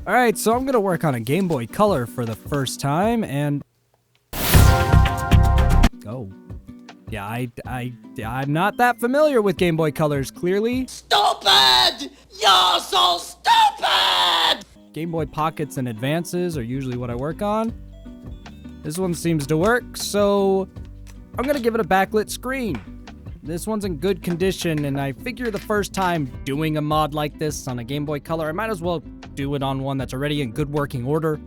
Alright, so I'm gonna work on a Game Boy Color for the first time, and... Oh. Yeah, I'm not that familiar with Game Boy Colors, clearly. Stupid! You're so stupid! Game Boy Pockets and Advances are usually what I work on. This one seems to work, so I'm gonna give it a backlit screen. This one's in good condition, and I figure the first time doing a mod like this on a Game Boy Color, I might as well do it on one that's already in good working order,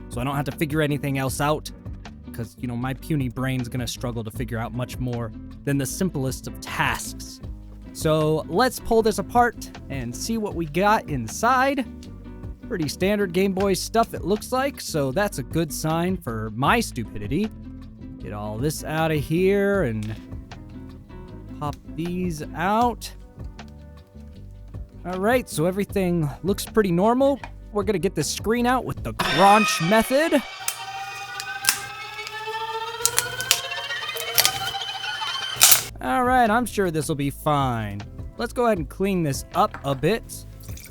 so I don't have to figure anything else out, because, you know, my puny brain's gonna struggle to figure out much more than the simplest of tasks. So let's pull this apart and see what we got inside. Pretty standard Game Boy stuff it looks like, so that's a good sign for my stupidity. Get all this out of here and pop these out. Alright, so everything looks pretty normal. We're gonna get this screen out with the crunch method. Alright, I'm sure this will be fine. Let's go ahead and clean this up a bit.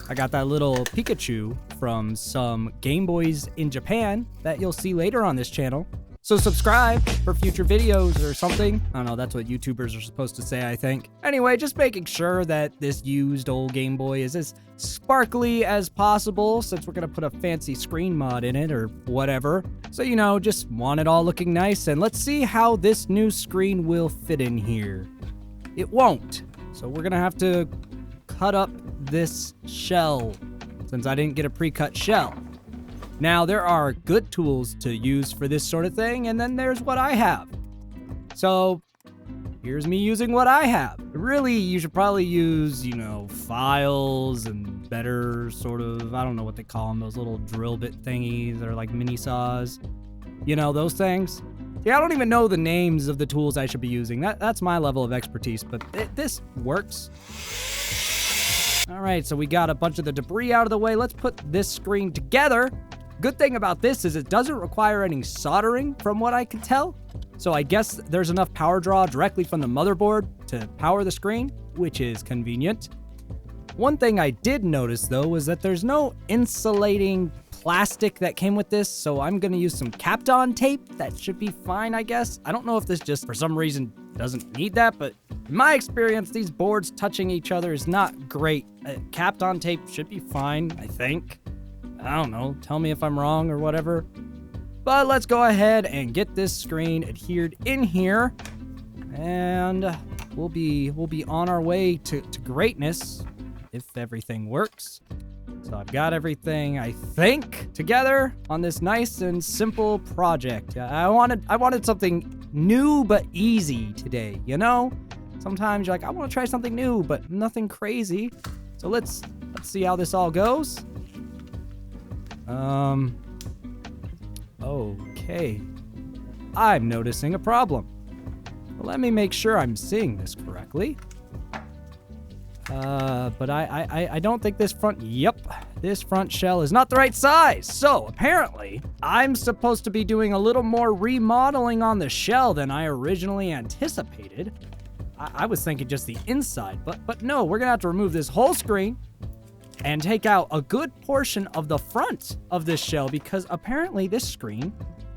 I got that little Pikachu from some Game Boys in Japan that you'll see later on this channel. So subscribe for future videos or something. I don't know, that's what YouTubers are supposed to say, I think. Anyway, just making sure that this used old Game Boy is as sparkly as possible, since we're gonna put a fancy screen mod in it or whatever. So, you know, just want it all looking nice, and let's see how this new screen will fit in here. It won't. So we're gonna have to cut up this shell, since I didn't get a pre-cut shell. Now, there are good tools to use for this sort of thing, and then there's what I have. So, here's me using what I have. Really, you should probably use, you know, files and better sort of, I don't know what they call them, those little drill bit thingies that are like mini saws. You know, those things. Yeah, I don't even know the names of the tools I should be using. That's my level of expertise, but this works. Alright, so we got a bunch of the debris out of the way. Let's put this screen together. Good thing about this is it doesn't require any soldering, from what I can tell. So I guess there's enough power draw directly from the motherboard to power the screen, which is convenient. One thing I did notice, though, was that there's no insulating plastic that came with this, so I'm going to use some Kapton tape. That should be fine, I guess. I don't know if this just, for some reason, doesn't need that, but in my experience, these boards touching each other is not great. Kapton tape should be fine, I think. I don't know, tell me if I'm wrong or whatever. But let's go ahead and get this screen adhered in here, and we'll be on our way to greatness if everything works. So I've got everything, I think, together on this nice and simple project. I wanted something new but easy today, you know? Sometimes you're like, I want to try something new, but nothing crazy. So let's see how this all goes. Okay. I'm noticing a problem. Let me make sure I'm seeing this correctly. But I don't think this front shell is not the right size. So apparently I'm supposed to be doing a little more remodeling on the shell than I originally anticipated. I was thinking just the inside, but no, we're gonna have to remove this whole screen and take out a good portion of the front of this shell, because apparently this screen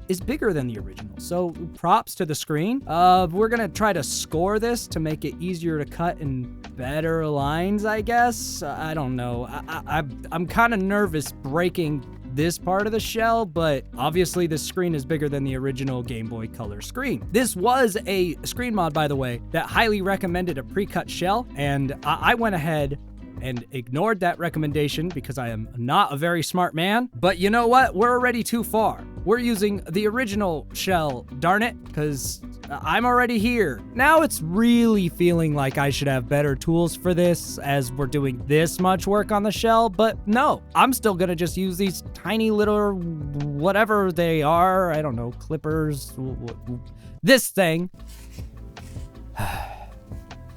is bigger than the original. So props to the screen. We're gonna try to score this to make it easier to cut in better lines, I guess. I don't know. I'm kind of nervous breaking this part of the shell, but obviously this screen is bigger than the original Game Boy Color screen. This was a screen mod, by the way, that highly recommended a pre-cut shell, and I went ahead and ignored that recommendation because I am not a very smart man. But you know what? We're already too far. We're using the original shell, darn it, because I'm already here. Now it's really feeling like I should have better tools for this as we're doing this much work on the shell, but no, I'm still gonna just use these tiny little whatever they are, I don't know, clippers, this thing.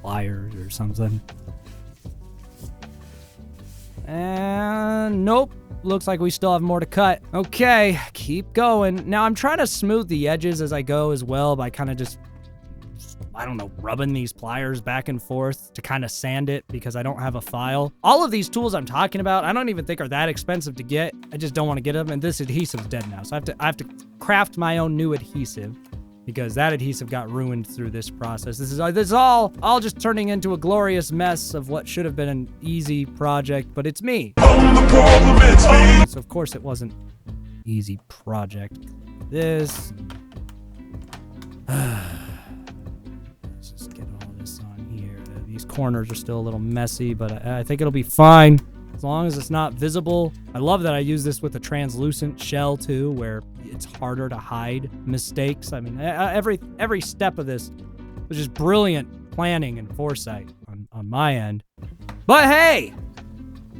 Pliers or something. And nope, looks like we still have more to cut. Okay, keep going. Now I'm trying to smooth the edges as I go as well by kind of just I don't know, rubbing these pliers back and forth to kind of sand it because I don't have a file. All of these tools I'm talking about, I don't even think are that expensive to get. I just don't want to get them, and this adhesive's dead now. So I have to craft my own new adhesive because that adhesive got ruined through this process. This is all just turning into a glorious mess of what should have been an easy project, but it's me. So of course it wasn't easy project. This. Let's just get all this on here. These corners are still a little messy, but I think it'll be fine as long as it's not visible. I love that I use this with a translucent shell too, where it's harder to hide mistakes. I mean, every step of this was just brilliant planning and foresight on my end. But hey,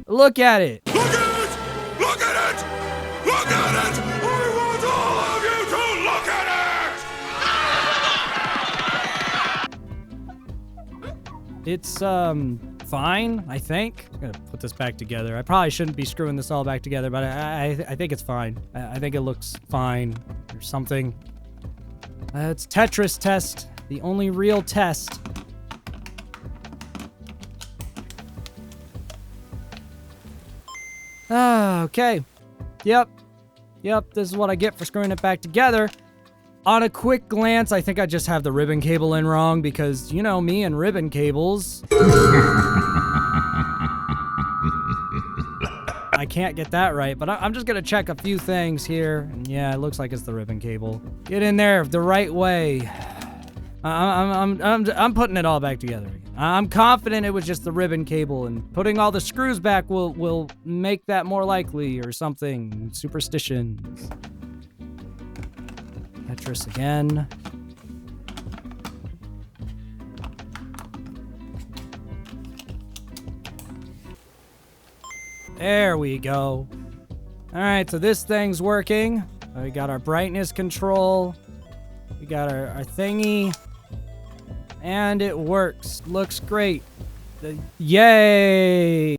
look at it. Look at it! Look at it! Look at it! I want all of you to look at it! It's, fine, I think. I'm gonna put this back together. I probably shouldn't be screwing this all back together, but I think it's fine. I think it looks fine or something. It's Tetris test, the only real test. Okay. Yep, this is what I get for screwing it back together. On a quick glance, I think I just have the ribbon cable in wrong because, you know, me and ribbon cables. I can't get that right, but I'm just gonna check a few things here. And yeah, it looks like it's the ribbon cable. Get in there the right way. I'm putting it all back together again. I'm confident it was just the ribbon cable, and putting all the screws back will make that more likely or something. Superstitions. Tetris again. There we go. All right, so this thing's working. We got our brightness control. We got our thingy. And it works. Looks great. Yay!